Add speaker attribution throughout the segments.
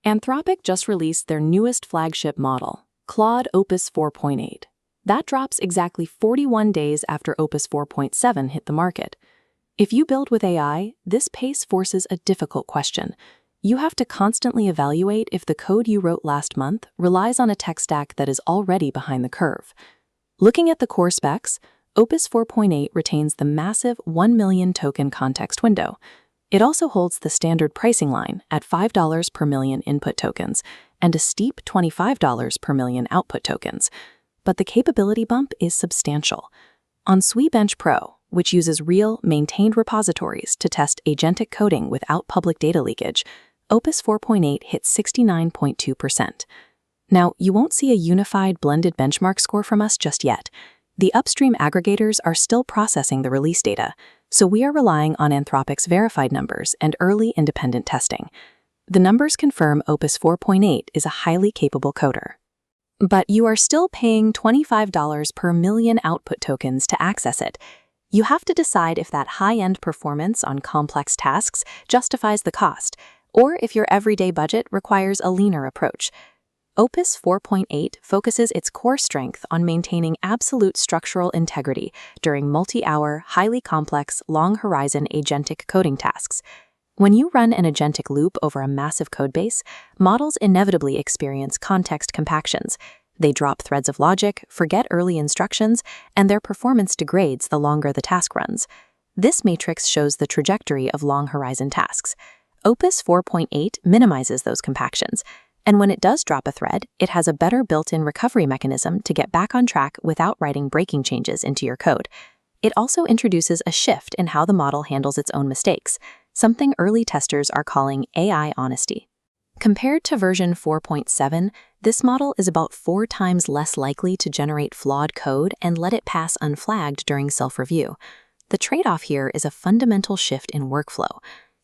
Speaker 1: Anthropic just released their newest flagship model, Claude Opus 4.8. That drops exactly 41 days after Opus 4.7 hit the market. If you build with AI, this pace forces a difficult question. You have to constantly evaluate if the code you wrote last month relies on a tech stack that is already behind the curve. Looking at the core specs, Opus 4.8 retains the massive 1 million token context window. It also holds the standard pricing line at $5 per million input tokens and a steep $25 per million output tokens. But the capability bump is substantial. On Bench Pro, which uses real, maintained repositories to test agentic coding without public data leakage, Opus 4.8 hit 69.2%. Now, you won't see a unified blended benchmark score from us just yet. The upstream aggregators are still processing the release data, so we are relying on Anthropic's verified numbers and early independent testing. The numbers confirm Opus 4.8 is a highly capable coder. But you are still paying $25 per million output tokens to access it. You have to decide if that high-end performance on complex tasks justifies the cost, or if your everyday budget requires a leaner approach. Opus 4.8 focuses its core strength on maintaining absolute structural integrity during multi-hour, highly complex, long-horizon agentic coding tasks. When you run an agentic loop over a massive codebase, models inevitably experience context compactions. They drop threads of logic, forget early instructions, and their performance degrades the longer the task runs. This matrix shows the trajectory of long-horizon tasks. Opus 4.8 minimizes those compactions, and when it does drop a thread, it has a better built-in recovery mechanism to get back on track without writing breaking changes into your code. It also introduces a shift in how the model handles its own mistakes, something early testers are calling AI honesty. Compared to version 4.7, this model is about 4 times less likely to generate flawed code and let it pass unflagged during self-review. The trade-off here is a fundamental shift in workflow.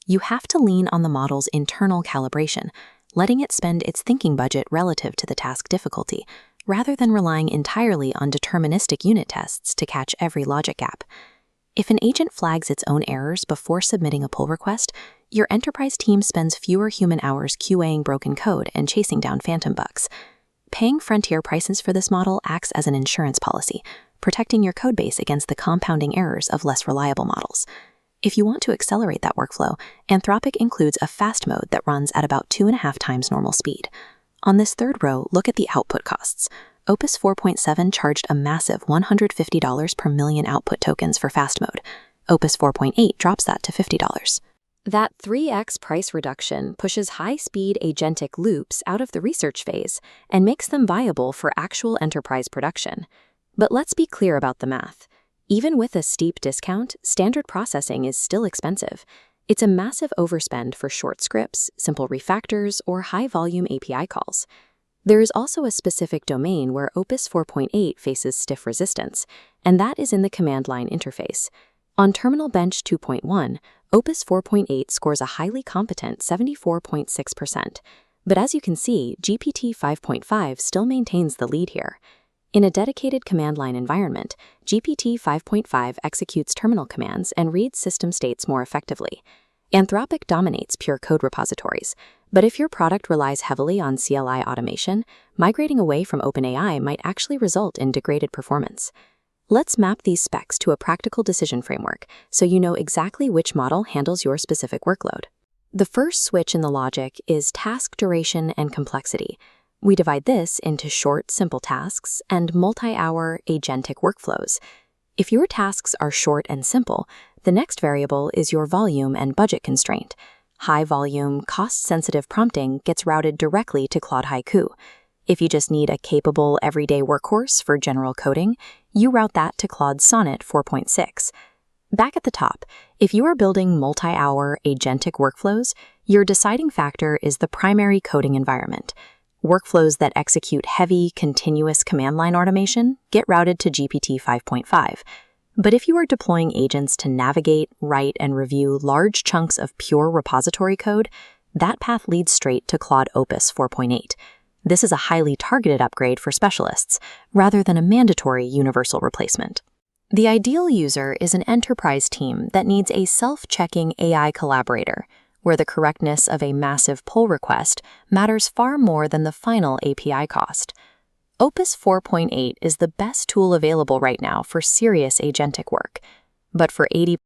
Speaker 1: You have to lean on the model's internal calibration, letting it spend its thinking budget relative to the task difficulty, rather than relying entirely on deterministic unit tests to catch every logic gap. If an agent flags its own errors before submitting a pull request, your enterprise team spends fewer human hours QAing broken code and chasing down phantom bugs. Paying frontier prices for this model acts as an insurance policy, protecting your codebase against the compounding errors of less reliable models. If you want to accelerate that workflow, Anthropic includes a fast mode that runs at about 2.5 times normal speed. On this third row, look at the output costs. Opus 4.7 charged a massive $150 per million output tokens for fast mode. Opus 4.8 drops that to $50. That 3x price reduction pushes high-speed agentic loops out of the research phase and makes them viable for actual enterprise production. But let's be clear about the math. Even with a steep discount, standard processing is still expensive. It's a massive overspend for short scripts, simple refactors, or high-volume API calls. There is also a specific domain where Opus 4.8 faces stiff resistance, and that is in the command line interface. On Terminal Bench 2.1, Opus 4.8 scores a highly competent 74.6%. But as you can see, GPT 5.5 still maintains the lead here. In a dedicated command line environment, GPT 5.5 executes terminal commands and reads system states more effectively. Anthropic dominates pure code repositories, but if your product relies heavily on CLI automation, migrating away from OpenAI might actually result in degraded performance. Let's map these specs to a practical decision framework so you know exactly which model handles your specific workload. The first switch in the logic is task duration and complexity. We divide this into short, simple tasks and multi-hour agentic workflows. If your tasks are short and simple, the next variable is your volume and budget constraint. High-volume, cost-sensitive prompting gets routed directly to Claude Haiku. If you just need a capable everyday workhorse for general coding, you route that to Claude Sonnet 4.6. Back at the top, if you are building multi-hour agentic workflows, your deciding factor is the primary coding environment. Workflows that execute heavy, continuous command line automation get routed to GPT 5.5. But if you are deploying agents to navigate, write, and review large chunks of pure repository code, that path leads straight to Claude Opus 4.8. This is a highly targeted upgrade for specialists, rather than a mandatory universal replacement. The ideal user is an enterprise team that needs a self-checking AI collaborator, where the correctness of a massive pull request matters far more than the final API cost. Opus 4.8 is the best tool available right now for serious agentic work, but for 80